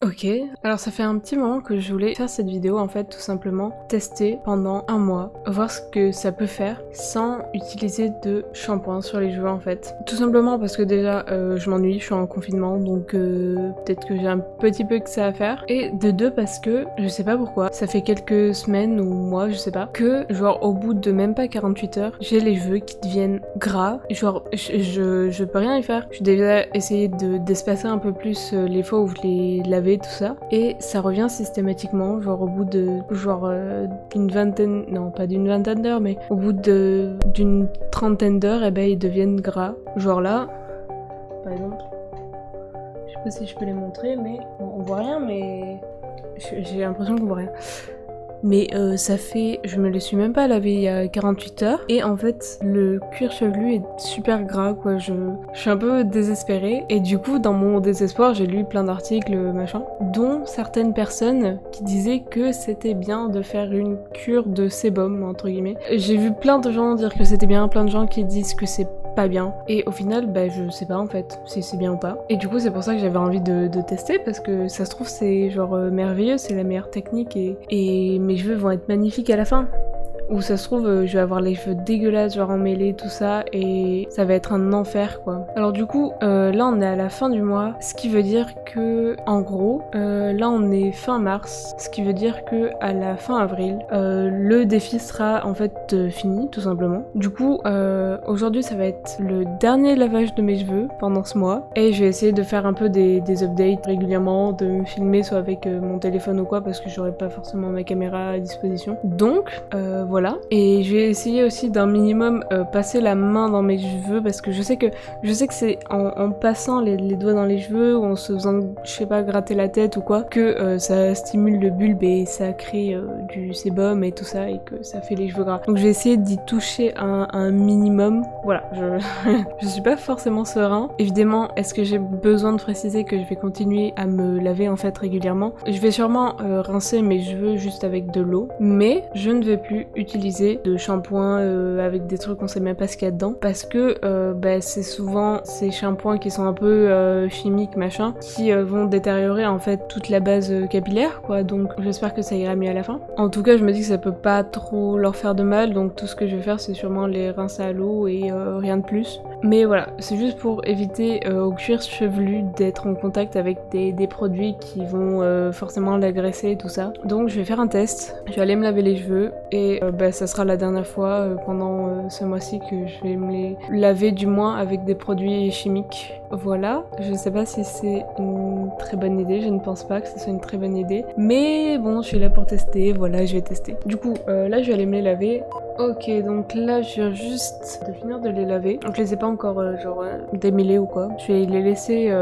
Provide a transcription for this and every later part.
Ok, alors ça fait un petit moment que je voulais faire cette vidéo en fait, tout simplement tester pendant un mois, voir ce que ça peut faire sans utiliser de shampoing sur les cheveux en fait. Tout simplement parce que déjà je m'ennuie, je suis en confinement donc peut-être que j'ai un petit peu que ça à faire. Et de deux parce que je sais pas pourquoi, ça fait quelques semaines ou mois, je sais pas, que genre au bout de même pas 48 heures, j'ai les cheveux qui deviennent gras, genre je peux rien y faire. J'ai déjà essayé d'espacer un peu plus les fois où je les lavais tout ça, et ça revient systématiquement, genre au bout de d'une vingtaine, non pas d'une vingtaine d'heures, mais au bout d'une trentaine d'heures, et ben ils deviennent gras. Genre là, par exemple, je sais pas si je peux les montrer, mais bon, on voit rien, mais j'ai l'impression qu'on voit rien. Mais ça fait, je me les suis même pas lavé il y a 48 heures. Et en fait, le cuir chevelu est super gras, quoi. Je suis un peu désespérée. Et du coup, dans mon désespoir, j'ai lu plein d'articles, machin, dont certaines personnes qui disaient que c'était bien de faire une cure de sébum, entre guillemets. J'ai vu plein de gens dire que c'était bien, plein de gens qui disent que c'est pas bien. Et au final, bah je sais pas en fait si c'est bien ou pas. Et du coup, c'est pour ça que j'avais envie de tester parce que ça se trouve c'est genre merveilleux, c'est la meilleure technique et mes cheveux vont être magnifiques à la fin. Ou ça se trouve, je vais avoir les cheveux dégueulasses, genre emmêlés, tout ça, et ça va être un enfer, quoi. Alors du coup, là on est à la fin du mois, ce qui veut dire que, en gros, là on est fin mars, ce qui veut dire que à la fin avril, le défi sera en fait fini, tout simplement. Du coup, aujourd'hui ça va être le dernier lavage de mes cheveux pendant ce mois, et je vais essayer de faire un peu des updates régulièrement, de me filmer soit avec mon téléphone ou quoi, parce que j'aurai pas forcément ma caméra à disposition. Donc, voilà. Et je vais essayer aussi d'un minimum passer la main dans mes cheveux parce que je sais que c'est en passant les doigts dans les cheveux ou en se faisant, je sais pas, gratter la tête ou quoi, que ça stimule le bulbe et ça crée du sébum et tout ça et que ça fait les cheveux gras. Donc je vais essayer d'y toucher un minimum. Voilà, je suis pas forcément serein. Évidemment, est-ce que j'ai besoin de préciser que je vais continuer à me laver en fait régulièrement? Je vais sûrement rincer mes cheveux juste avec de l'eau, mais je ne vais plus utiliser de shampoing avec des trucs on sait même pas ce qu'il y a dedans parce que bah, c'est souvent ces shampoings qui sont un peu chimiques machin qui vont détériorer en fait toute la base capillaire quoi, donc j'espère que ça ira mieux à la fin. En tout cas je me dis que ça peut pas trop leur faire de mal, donc tout ce que je vais faire c'est sûrement les rincer à l'eau et rien de plus. Mais voilà, c'est juste pour éviter au cuir chevelu d'être en contact avec des produits qui vont forcément l'agresser et tout ça. Donc je vais faire un test, je vais aller me laver les cheveux et bah, ça sera la dernière fois pendant ce mois-ci que je vais me les laver du moins avec des produits chimiques. Voilà, je sais pas si c'est une très bonne idée, je ne pense pas que ce soit une très bonne idée. Mais bon, je suis là pour tester, voilà, je vais tester. Du coup, là je vais aller me les laver. Ok, donc là je viens juste de finir de les laver. Donc je les ai pas encore démêlés ou quoi. Je vais les laisser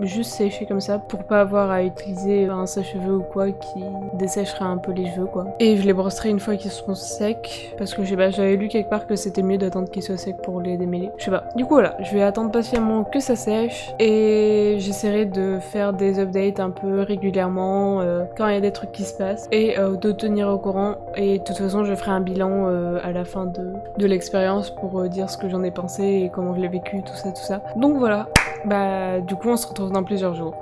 juste sécher comme ça pour pas avoir à utiliser un sèche-cheveux ou quoi qui dessèchera un peu les cheveux quoi. Et je les brosserai une fois qu'ils seront secs parce que je sais pas, j'avais lu quelque part que c'était mieux d'attendre qu'ils soient secs pour les démêler. Je sais pas. Du coup voilà, je vais attendre patiemment que ça sèche et j'essaierai de faire des updates un peu régulièrement quand il y a des trucs qui se passent et de tenir au courant. Et de toute façon je ferai un bilan à la fin de l'expérience pour dire ce que j'en ai pensé et comment je l'ai vécu, tout ça, tout ça. Donc voilà, bah du coup on se retrouve dans plusieurs jours.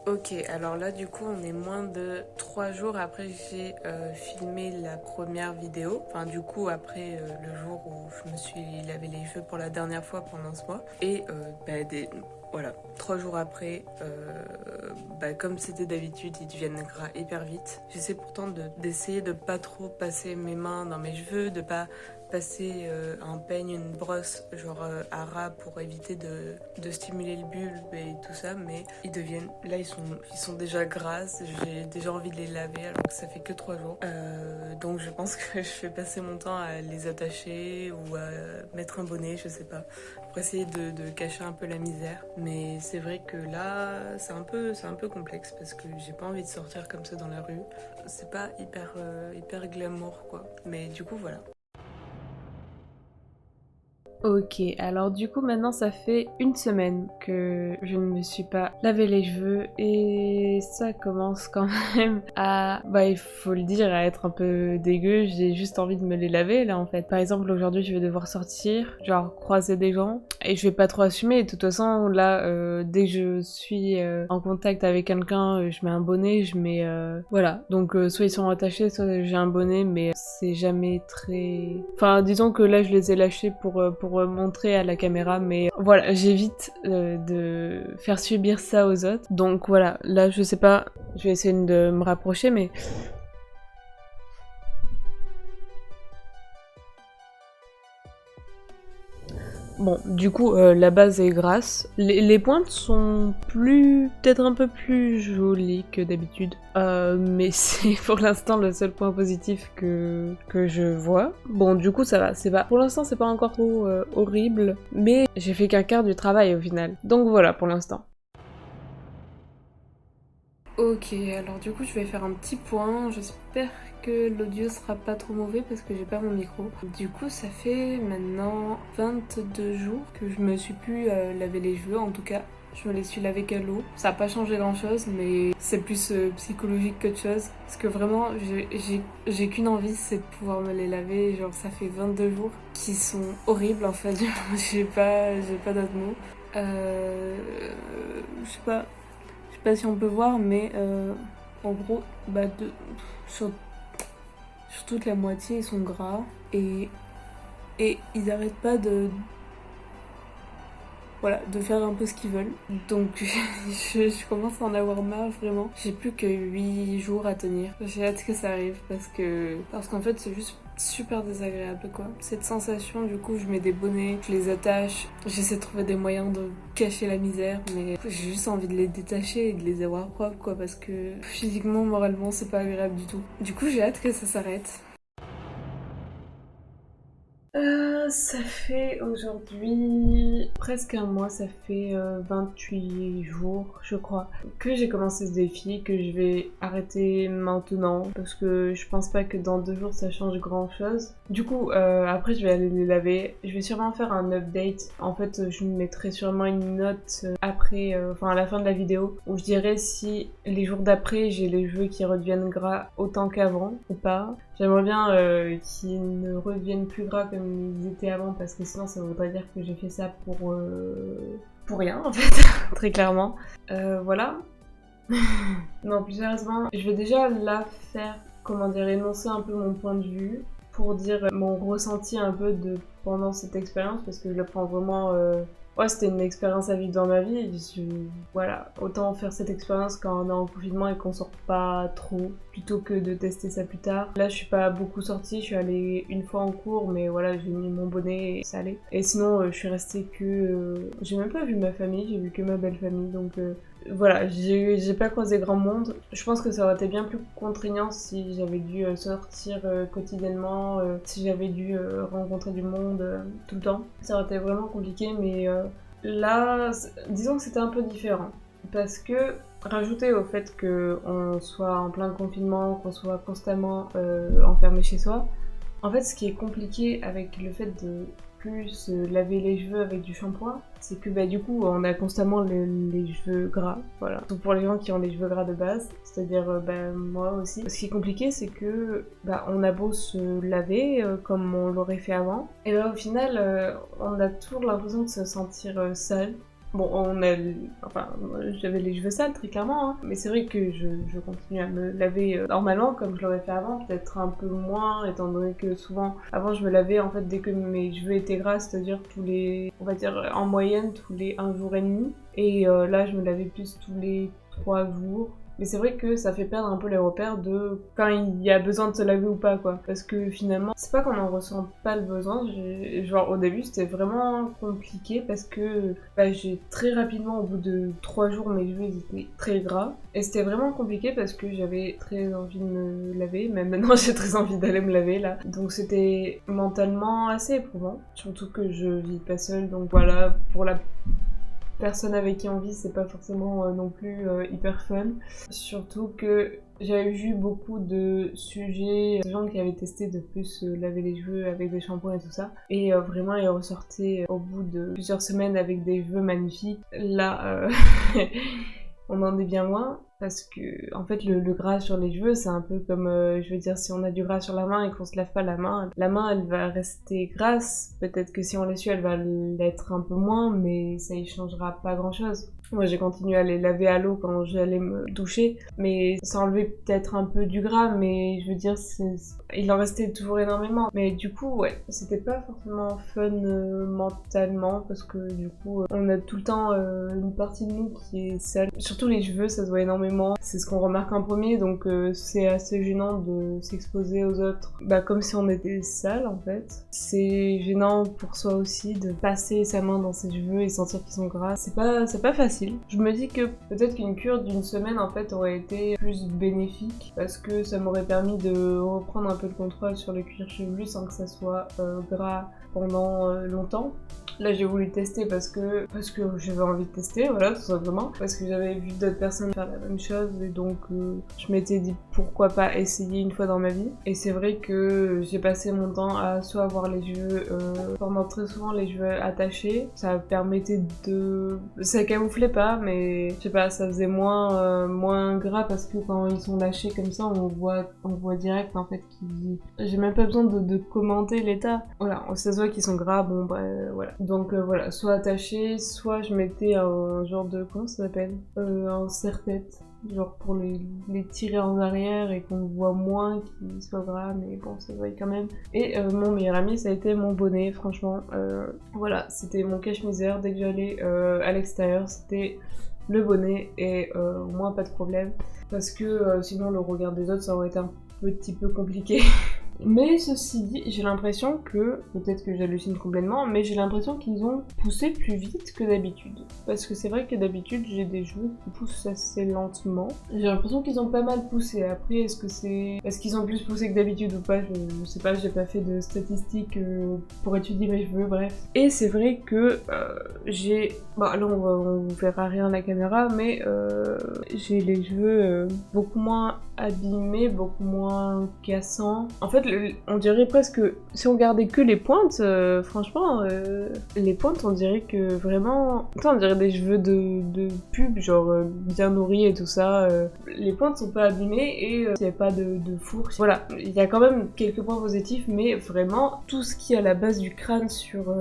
Ok, alors là du coup on est moins de 3 jours après que j'ai filmé la première vidéo. Enfin du coup après le jour où je me suis lavé les cheveux pour la dernière fois pendant ce mois. Et voilà, 3 jours après, bah, comme c'était d'habitude, ils deviennent gras hyper vite. J'essaie pourtant d'essayer de pas trop passer mes mains dans mes cheveux, de pas passer un peigne, une brosse genre à ras pour éviter de stimuler le bulbe et tout ça, mais ils deviennent, là ils sont déjà gras, j'ai déjà envie de les laver alors que ça fait que 3 jours. Donc je pense que je vais passer mon temps à les attacher ou à mettre un bonnet, je sais pas, pour essayer de cacher un peu la misère. Mais c'est vrai que là c'est un peu complexe parce que j'ai pas envie de sortir comme ça dans la rue. C'est pas hyper glamour quoi. Mais du coup voilà. Ok, alors du coup maintenant ça fait une semaine que je ne me suis pas lavé les cheveux et ça commence quand même à, bah il faut le dire, à être un peu dégueu. J'ai juste envie de me les laver là en fait. Par exemple aujourd'hui je vais devoir sortir, genre croiser des gens et je vais pas trop assumer. De toute façon là dès que je suis en contact avec quelqu'un je mets un bonnet, je mets voilà. Donc soit ils sont attachés, soit j'ai un bonnet mais c'est jamais très... Enfin disons que là je les ai lâchés pour montrer à la caméra, mais voilà, j'évite de faire subir ça aux autres. Donc voilà, là je sais pas, je vais essayer de me rapprocher, mais bon, du coup, la base est grasse. Les pointes sont peut-être un peu plus jolies que d'habitude. Mais c'est pour l'instant le seul point positif que je vois. Bon, du coup, ça va. C'est pas, pour l'instant, c'est pas encore trop horrible. Mais j'ai fait qu'un quart du travail au final. Donc voilà pour l'instant. Ok, alors du coup je vais faire un petit point, j'espère que l'audio sera pas trop mauvais parce que j'ai pas mon micro. Du coup ça fait maintenant 22 jours que je me suis plus lavé les cheveux, en tout cas je me les suis lavés qu'à l'eau. Ça a pas changé grand chose mais c'est plus psychologique qu'autre chose. Parce que vraiment j'ai qu'une envie, c'est de pouvoir me les laver, genre ça fait 22 jours qui sont horribles en fait, j'ai pas d'autres mots. Je sais pas. Je sais pas si on peut voir, mais en gros, bah sur, sur toute la moitié, ils sont gras et ils arrêtent pas voilà, de faire un peu ce qu'ils veulent. Donc je commence à en avoir marre vraiment. J'ai plus que 8 jours à tenir. J'ai hâte que ça arrive parce qu'en fait c'est juste super désagréable quoi. Cette sensation, du coup je mets des bonnets, je les attache, j'essaie de trouver des moyens de cacher la misère, mais j'ai juste envie de les détacher et de les avoir propres quoi, parce que physiquement, moralement c'est pas agréable du tout. Du coup j'ai hâte que ça s'arrête. Ça fait aujourd'hui presque un mois, ça fait 28 jours, je crois, que j'ai commencé ce défi, que je vais arrêter maintenant, parce que je pense pas que dans 2 jours ça change grand chose. Du coup, après je vais aller les laver, je vais sûrement faire un update. En fait, je mettrai sûrement une note après, enfin à la fin de la vidéo, où je dirai si les jours d'après j'ai les cheveux qui redeviennent gras autant qu'avant ou pas. J'aimerais bien qu'ils ne redeviennent plus gras comme ils étaient avant, parce que sinon ça voudrait dire que j'ai fait ça pour rien en fait, très clairement. Voilà. Non, plus sérieusement, je vais déjà là faire, comment dire, énoncer un peu mon point de vue pour dire mon ressenti un peu de pendant cette expérience, parce que je le prends vraiment... Ouais, c'était une expérience à vivre dans ma vie, et voilà, autant faire cette expérience quand on est en confinement et qu'on sort pas trop, plutôt que de tester ça plus tard. Là, je suis pas beaucoup sortie, je suis allée une fois en cours, mais voilà, j'ai mis mon bonnet et ça allait. Et sinon, je suis restée que... j'ai même pas vu ma famille, j'ai vu que ma belle famille, donc... Voilà, j'ai pas croisé grand monde. Je pense que ça aurait été bien plus contraignant si j'avais dû sortir quotidiennement, si j'avais dû rencontrer du monde tout le temps. Ça aurait été vraiment compliqué, mais là, disons que c'était un peu différent. Parce que, rajouter au fait qu'on soit en plein confinement, qu'on soit constamment enfermé chez soi, en fait, ce qui est compliqué avec le fait de plus se laver les cheveux avec du shampoing, c'est que bah, du coup on a constamment les cheveux gras, voilà. Surtout pour les gens qui ont les cheveux gras de base, c'est-à-dire bah, moi aussi. Ce qui est compliqué, c'est que bah, on a beau se laver comme on l'aurait fait avant, et bah, au final on a toujours l'impression de se sentir sale. Bon, enfin, j'avais les cheveux sales très clairement, hein. Mais c'est vrai que je continue à me laver normalement comme je l'aurais fait avant, peut-être un peu moins, étant donné que souvent, avant je me lavais en fait dès que mes cheveux étaient gras, c'est-à-dire on va dire en moyenne tous les 1 jour et demi. Et là je me lavais plus tous les 3 jours. Mais c'est vrai que ça fait perdre un peu les repères de quand il y a besoin de se laver ou pas, quoi. Parce que finalement, c'est pas qu'on en ressent pas le besoin. Genre au début, c'était vraiment compliqué parce que bah, j'ai très rapidement, au bout de 3 jours, mes cheveux étaient très gras. Et c'était vraiment compliqué parce que j'avais très envie de me laver. Même maintenant, j'ai très envie d'aller me laver, là. Donc c'était mentalement assez éprouvant. Surtout que je vis pas seule. Donc voilà, pour la personne avec qui on vit, c'est pas forcément non plus hyper fun. Surtout que J'avais vu beaucoup de sujets, de gens qui avaient testé de plus laver les cheveux avec des shampoings et tout ça. Et vraiment, ils ressortaient au bout de plusieurs semaines avec des cheveux magnifiques. Là, on en est bien loin. Parce que, en fait, le gras sur les cheveux, c'est un peu comme, je veux dire, si on a du gras sur la main et qu'on se lave pas la main, elle va rester grasse. Peut-être que si on l'essuie, elle va l'être un peu moins, mais ça y changera pas grand-chose. Moi, j'ai continué à les laver à l'eau quand j'allais me doucher, mais ça enlevait peut-être un peu du gras, mais je veux dire, il en restait toujours énormément. Mais du coup, ouais, c'était pas forcément fun mentalement, parce que du coup, on a tout le temps une partie de nous qui est sale. Surtout les cheveux, ça se voit énormément. C'est ce qu'on remarque en premier, donc c'est assez gênant de s'exposer aux autres. Bah, comme si on était sale, en fait. C'est gênant pour soi aussi de passer sa main dans ses cheveux et sentir qu'ils sont gras. C'est pas facile. Je me dis que peut-être qu'une cure d'une semaine en fait aurait été plus bénéfique parce que ça m'aurait permis de reprendre un peu le contrôle sur le cuir chevelu sans que ça soit gras pendant longtemps. Là j'ai voulu tester parce que j'avais envie de tester, voilà, tout simplement. Parce que j'avais vu d'autres personnes faire la même chose et donc je m'étais dit pourquoi pas essayer une fois dans ma vie. Et c'est vrai que j'ai passé mon temps à soit avoir les cheveux, pendant très souvent les cheveux attachés. Ça permettait de... Ça camouflait pas, mais je sais pas, ça faisait moins gras parce que quand ils sont lâchés comme ça, on voit direct en fait qu'ils... J'ai même pas besoin de commenter l'état. Voilà, ça se voit qu'ils sont gras, bon bah voilà. Donc voilà, soit attaché, soit je mettais un genre de... comment ça s'appelle, un serre-tête. Genre pour les tirer en arrière et qu'on voit moins qu'ils soient gras, mais bon, ça se voit quand même. Et mon meilleur ami, ça a été mon bonnet, franchement. Voilà, c'était mon cache-misère. Dès que j'allais à l'extérieur, c'était le bonnet et au moins pas de problème. Parce que sinon, le regard des autres, ça aurait été un petit peu compliqué. Mais ceci dit, j'ai l'impression que, peut-être que j'hallucine complètement, mais j'ai l'impression qu'ils ont poussé plus vite que d'habitude. Parce que c'est vrai que d'habitude, j'ai des cheveux qui poussent assez lentement. J'ai l'impression qu'ils ont pas mal poussé. Après, est-ce qu'ils ont plus poussé que d'habitude ou pas, je sais pas, j'ai pas fait de statistiques pour étudier mes cheveux, bref. Et c'est vrai que j'ai... Bon, là, on verra rien à la caméra, mais j'ai les cheveux beaucoup moins abîmés, beaucoup moins cassants. En fait, on dirait presque, si on gardait que les pointes, franchement, les pointes, on dirait que vraiment, on dirait des cheveux de pub, genre bien nourris et tout ça. Les pointes sont pas abîmées et il n'y a pas de fourche. Voilà, il y a quand même quelques points positifs, mais vraiment, tout ce qui est à la base du crâne sur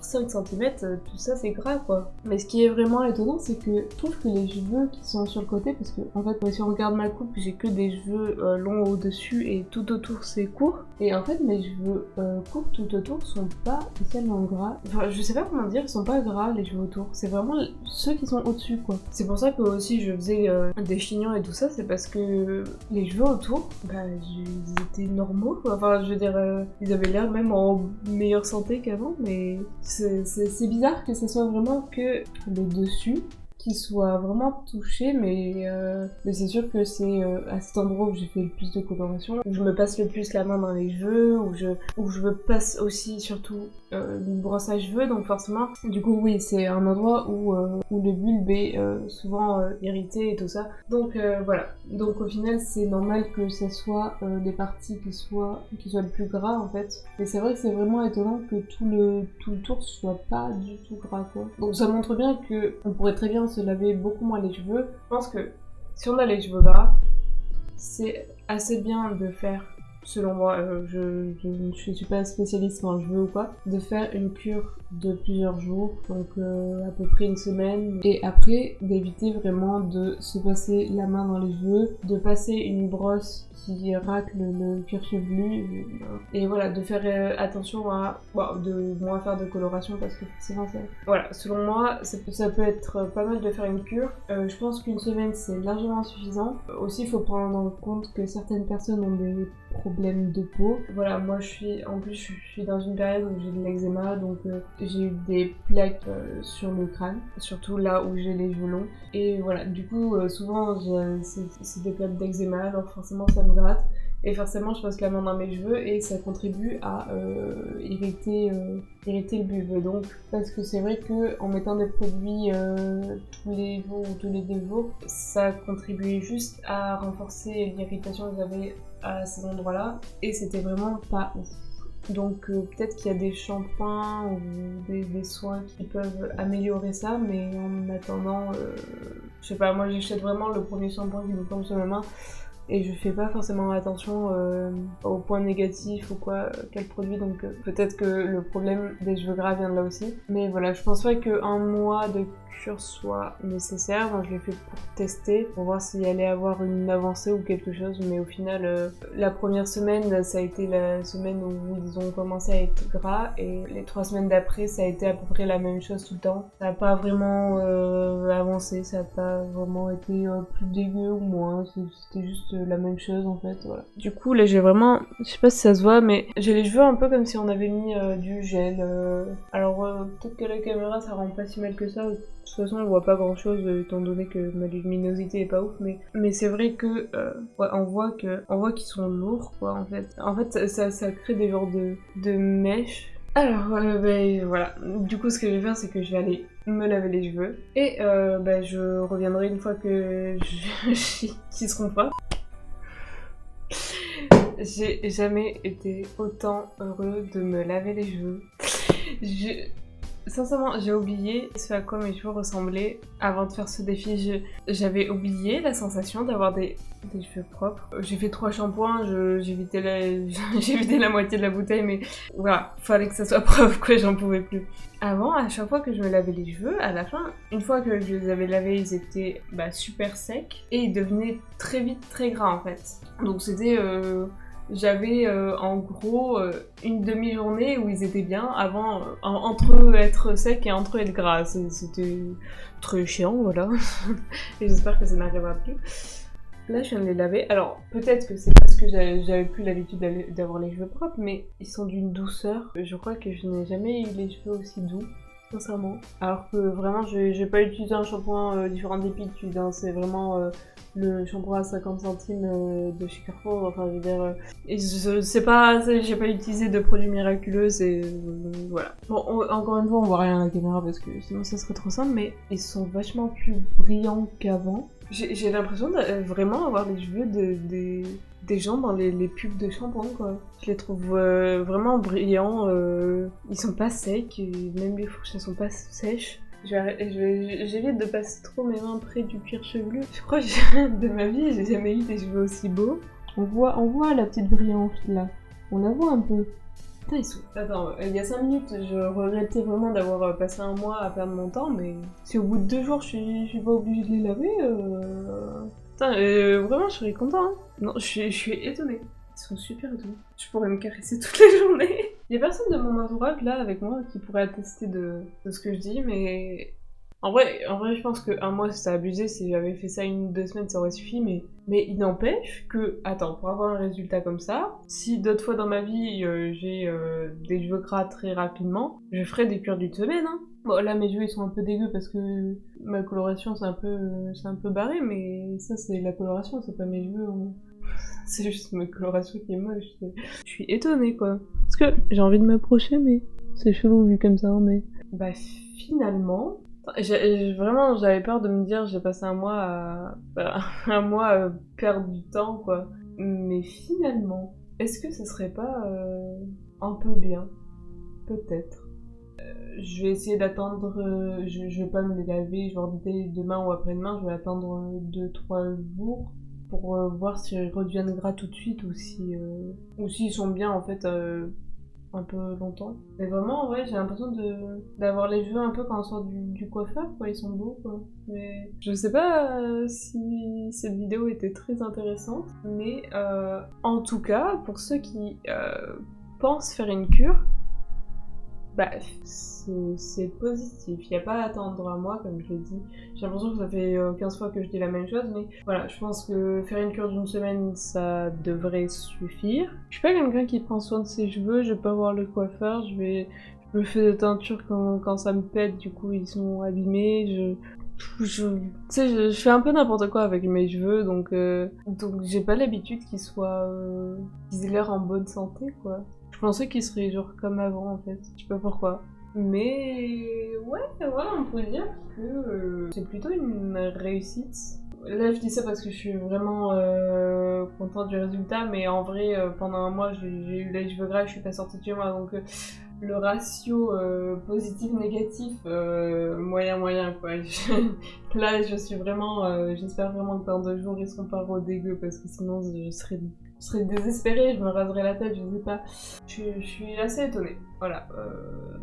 5 cm, tout ça c'est gras quoi. Mais ce qui est vraiment étonnant, c'est que je trouve que les cheveux qui sont sur le côté, parce que en fait, si on regarde ma coupe, j'ai que des cheveux longs au-dessus et tout autour c'est court. Et en fait, mes cheveux courts tout autour sont pas spécialement gras. Enfin, je sais pas comment dire, ils sont pas gras les cheveux autour. C'est vraiment ceux qui sont au-dessus quoi. C'est pour ça que aussi je faisais des chignons et tout ça, c'est parce que les cheveux autour, bah, ils étaient normaux quoi. Enfin, je veux dire, ils avaient l'air même en meilleure santé qu'avant, mais c'est bizarre que ce soit vraiment que le dessus qui soit vraiment touché, mais c'est sûr que c'est à cet endroit où j'ai fait le plus de coloration, où je me passe le plus la main dans les cheveux, où je me passe aussi surtout une brosse à cheveux, donc forcément, du coup oui, c'est un endroit où le bulbe est souvent irrité et tout ça. Donc voilà, donc au final c'est normal que ça soit des parties qui soient le plus gras en fait. Mais c'est vrai que c'est vraiment étonnant que tout le tour soit pas du tout gras quoi. Donc ça montre bien que on pourrait très bien se laver beaucoup moins les cheveux. Je pense que si on a les cheveux gras, c'est assez bien de faire, selon moi, je suis pas spécialiste en cheveux ou quoi, de faire une cure de plusieurs jours, donc à peu près une semaine, et après d'éviter vraiment de se passer la main dans les cheveux, de passer une brosse qui racle le cuir chevelu, et voilà, de faire attention à de moins faire de coloration parce que forcément ça... Voilà, selon moi, ça peut être pas mal de faire une cure. Je pense qu'une semaine c'est largement suffisant. Aussi, il faut prendre en compte que certaines personnes ont des problèmes de peau. Voilà, moi je suis dans une période où j'ai de l'eczéma, donc j'ai eu des plaques sur le crâne, surtout là où j'ai les cheveux longs. Et voilà, du coup, souvent c'est des plaques d'eczéma, alors forcément ça me gratte. et forcément je passe la main dans mes cheveux et ça contribue à irriter le bulbe. Donc parce que c'est vrai que en mettant des produits tous les jours ou tous les 2 jours, ça contribuait juste à renforcer l'irritation que j'avais à ces endroits-là et c'était vraiment pas ouf. Donc peut-être qu'il y a des shampoings ou des soins qui peuvent améliorer ça, mais en attendant, je sais pas, moi j'achète vraiment le premier shampoing qui me tombe sur la main et je fais pas forcément attention aux points négatifs ou quoi, quel produit, donc peut-être que le problème des cheveux gras vient de là aussi. Mais voilà, je pense pas qu'un mois de cure soit nécessaire. Moi je l'ai fait pour tester, pour voir s'il allait avoir une avancée ou quelque chose, mais au final la première semaine ça a été la semaine où ils ont commencé à être gras et les 3 semaines d'après ça a été à peu près la même chose tout le temps. Ça a pas vraiment avancé, ça a pas vraiment été plus dégueu ou moins, c'était juste la même chose en fait, voilà. Du coup là j'ai vraiment, je sais pas si ça se voit, mais j'ai les cheveux un peu comme si on avait mis du gel. Alors peut-être que la caméra ça rend pas si mal que ça. De toute façon, on voit pas grand chose étant donné que ma luminosité est pas ouf, mais c'est vrai que ouais, on voit qu'ils sont lourds quoi en fait. En fait, ça crée des genres de mèches. Alors ben voilà. Du coup, ce que je vais faire, c'est que je vais aller me laver les cheveux et ben je reviendrai une fois que qu'ils seront pas. J'ai jamais été autant heureux de me laver les cheveux. Sincèrement, j'ai oublié ce à quoi mes cheveux ressemblaient avant de faire ce défi. J'avais oublié la sensation d'avoir des cheveux propres. J'ai fait 3 shampoings, j'ai vidé la moitié de la bouteille, mais voilà, fallait que ça soit propre, quoi, j'en pouvais plus. Avant, à chaque fois que je me lavais les cheveux, à la fin, une fois que je les avais lavés, ils étaient super secs et ils devenaient très vite très gras en fait. Donc c'était... J'avais en gros une demi-journée où ils étaient bien avant, entre être secs et entre être gras. C'était très chiant, voilà. Et j'espère que ça n'arrivera plus. Là, je viens de les laver. Alors, peut-être que c'est parce que j'avais plus l'habitude d'avoir les cheveux propres, mais ils sont d'une douceur. Je crois que je n'ai jamais eu les cheveux aussi doux, sincèrement. Alors que vraiment, j'ai pas utilisé un shampoing différent d'habitude, hein. C'est vraiment... le shampoing à 50 centimes de chez Carrefour, enfin je veux dire, et je sais pas, j'ai pas utilisé de produits miraculeux, et voilà. Bon, encore une fois on voit rien à la caméra parce que sinon ça serait trop simple, mais ils sont vachement plus brillants qu'avant. J'ai l'impression de vraiment avoir les cheveux des gens dans les pubs de shampoing quoi. Je les trouve vraiment brillants, ils sont pas secs, même les fourches elles sont pas sèches. J'évite de passer trop mes mains près du cuir chevelu. Je crois que de ma vie, j'ai jamais eu des cheveux aussi beaux. On voit la petite brillance là. On la voit un peu. Putain, ils sont... Attends, il y a 5 minutes, je regrettais vraiment d'avoir passé un mois à perdre mon temps, mais si au bout de 2 jours, je suis pas obligée de les laver, Putain, vraiment, je serais content, hein. Non, je suis étonnée. Ils sont super doux. Je pourrais me caresser toute la journée. Il y a personne de mon entourage là avec moi qui pourrait attester de ce que je dis, mais en vrai, je pense qu'un mois c'était abusé. Si j'avais fait ça 1 ou 2 semaines, ça aurait suffi. Mais il n'empêche que, attends, pour avoir un résultat comme ça, si d'autres fois dans ma vie j'ai des cheveux gras très rapidement, je ferai des cures d'1 semaine. Hein. Bon, là mes cheveux ils sont un peu dégueux parce que ma coloration c'est un peu barré, mais ça c'est la coloration, c'est pas mes cheveux. Hein. C'est juste ma coloration qui est moche. Je suis étonnée quoi. Parce que j'ai envie de m'approcher, mais c'est chelou vu comme ça. Mais bah finalement, vraiment j'avais peur de me dire j'ai passé un mois à perdre du temps quoi. Mais finalement, est-ce que ça serait pas un peu bien? Peut-être. Je vais essayer d'attendre, je vais pas me les laver genre dès demain ou après-demain, je vais attendre 2-3 jours pour voir s'ils redeviennent gras tout de suite ou s'ils sont bien en fait un peu longtemps. Mais vraiment ouais, j'ai l'impression d'avoir les cheveux un peu quand on sort du coiffeur quoi, ils sont beaux quoi. Mais je sais pas si cette vidéo était très intéressante, mais en tout cas pour ceux qui pensent faire une cure, bah, c'est positif, il n'y a pas à attendre un mois comme je l'ai dit. J'ai l'impression que ça fait 15 fois que je dis la même chose, mais voilà, je pense que faire une cure d'1 semaine, ça devrait suffire. Je suis pas quelqu'un qui prend soin de ses cheveux, je vais pas voir le coiffeur, je me fais des teintures quand ça me pète, du coup ils sont abîmés, Tu sais, je fais un peu n'importe quoi avec mes cheveux, donc j'ai pas l'habitude qu'ils aient l'air en bonne santé, quoi. Je pensais qu'ils seraient genre comme avant, en fait. Je sais pas pourquoi. Mais ouais, voilà, on peut dire que c'est plutôt une réussite. Là, je dis ça parce que je suis vraiment contente du résultat, mais en vrai, pendant un mois, j'ai eu les cheveux gras et je suis pas sortie de chez moi, donc le ratio positif-négatif, moyen, quoi. Là, je suis vraiment, j'espère vraiment que dans 2 jours, ils seront pas dégueux, parce que sinon, je serais désespérée, je me raserais la tête, je sais pas. Je suis assez étonnée, voilà,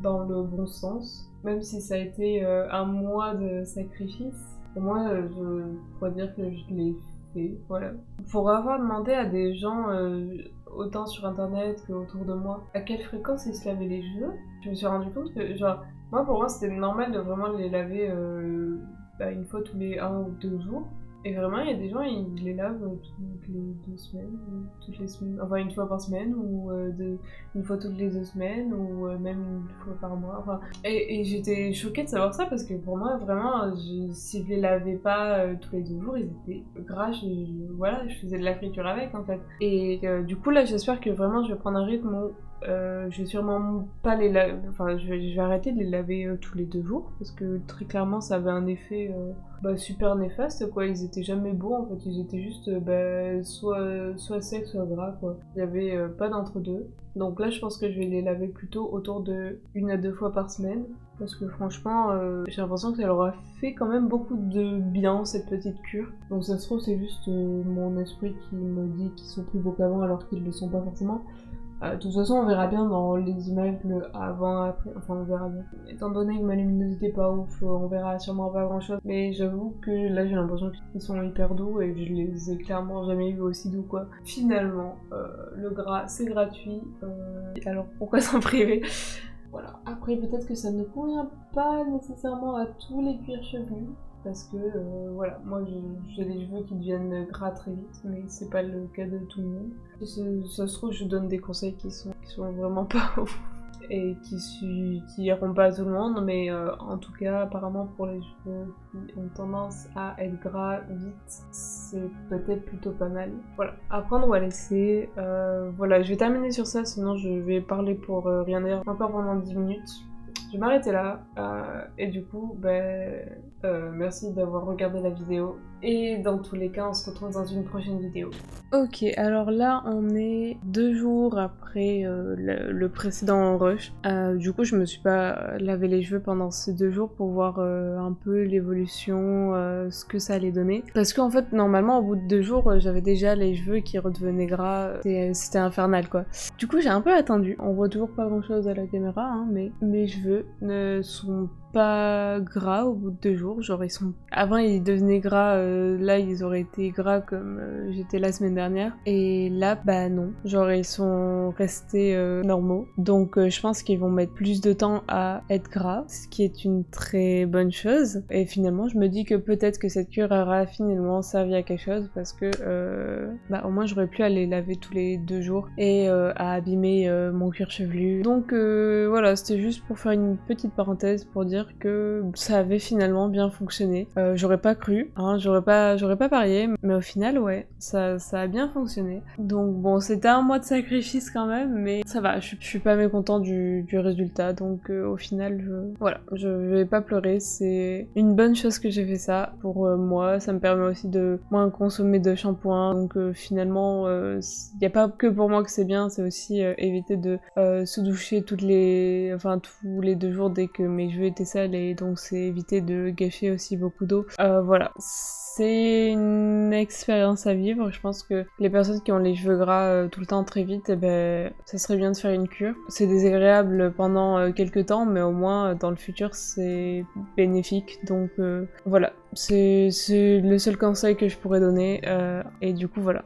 dans le bon sens, même si ça a été un mois de sacrifice. Pour moi, je pourrais dire que je l'ai fait, voilà. Pour avoir demandé à des gens, autant sur internet que autour de moi, à quelle fréquence ils se lavaient les cheveux, je me suis rendu compte que, genre, pour moi, c'était normal de vraiment les laver une fois tous les 1 ou 2 jours. Et vraiment, il y a des gens, ils les lavent toutes les 2 semaines, ou toutes les semaines, enfin une fois par semaine, ou une fois toutes les 2 semaines, ou même une fois par mois. Enfin, et j'étais choquée de savoir ça parce que pour moi, vraiment, si je les lavais pas tous les 2 jours, ils étaient gras. Voilà, je faisais de la friture avec en fait. Et du coup, là, j'espère que vraiment je vais prendre un rythme où je vais sûrement pas les laver, enfin je vais arrêter de les laver tous les 2 jours parce que très clairement ça avait un effet super néfaste quoi, ils étaient jamais beaux en fait, ils étaient juste soit secs soit gras quoi, il y avait pas d'entre-deux. Donc là je pense que je vais les laver plutôt autour de 1 à 2 fois par semaine parce que franchement j'ai l'impression que ça leur a fait quand même beaucoup de bien cette petite cure. Donc ça se trouve c'est juste mon esprit qui me dit qu'ils sont plus beaux qu'avant alors qu'ils le sont pas forcément. De toute façon, on verra bien dans les images le avant, après, enfin on verra bien. Étant donné que ma luminosité est pas ouf, on verra sûrement pas grand chose. Mais j'avoue que là j'ai l'impression qu'ils sont hyper doux et je les ai clairement jamais vus aussi doux quoi. Finalement, le gras c'est gratuit, alors pourquoi s'en priver? Voilà. Après peut-être que ça ne convient pas nécessairement à tous les cuirs chevelus. Parce que voilà, moi j'ai les cheveux qui deviennent gras très vite, mais c'est pas le cas de tout le monde. Ça se trouve, je donne des conseils qui sont vraiment pas ouf et qui iront pas à tout le monde, mais en tout cas, apparemment pour les cheveux qui ont tendance à être gras vite, c'est peut-être plutôt pas mal. Voilà, à prendre ou à laisser. Voilà, je vais terminer sur ça, sinon je vais parler pour rien dire encore pendant 10 minutes. Je vais m'arrêter là, et du coup, merci d'avoir regardé la vidéo, et dans tous les cas, on se retrouve dans une prochaine vidéo. Ok, alors là, on est 2 jours après le précédent rush. Du coup, je me suis pas lavé les cheveux pendant ces 2 jours pour voir un peu l'évolution, ce que ça allait donner. Parce qu'en fait, normalement, au bout de 2 jours, j'avais déjà les cheveux qui redevenaient gras. C'était infernal, quoi. Du coup, j'ai un peu attendu. On voit toujours pas grand-chose à la caméra, hein, mais mes cheveux ne sont pas gras au bout de 2 jours, genre ils sont... Avant ils devenaient gras, là ils auraient été gras comme j'étais la semaine dernière, et là bah non, genre ils sont restés normaux, donc je pense qu'ils vont mettre plus de temps à être gras, ce qui est une très bonne chose, et finalement je me dis que peut-être que cette cure aura finalement servi à quelque chose, parce que au moins j'aurais plus à les laver tous les 2 jours, et à abîmer mon cuir chevelu, donc voilà, c'était juste pour faire une petite parenthèse pour dire que ça avait finalement bien fonctionné. J'aurais pas cru, hein, j'aurais pas parié, mais au final ouais, ça a bien fonctionné. Donc bon, c'était un mois de sacrifice quand même, mais ça va, je suis pas mécontent du résultat, donc au final voilà, je vais pas pleurer, c'est une bonne chose que j'ai fait ça pour moi, ça me permet aussi de moins consommer de shampoing, donc finalement y a pas que pour moi que c'est bien, c'est aussi éviter de se doucher tous les 2 jours dès que mes cheveux étaient sales, et donc c'est éviter de gâcher aussi beaucoup d'eau. Voilà, c'est une expérience à vivre. Je pense que les personnes qui ont les cheveux gras tout le temps très vite, ça serait bien de faire une cure. C'est désagréable pendant quelques temps, mais au moins dans le futur c'est bénéfique, donc voilà. C'est le seul conseil que je pourrais donner, et du coup voilà.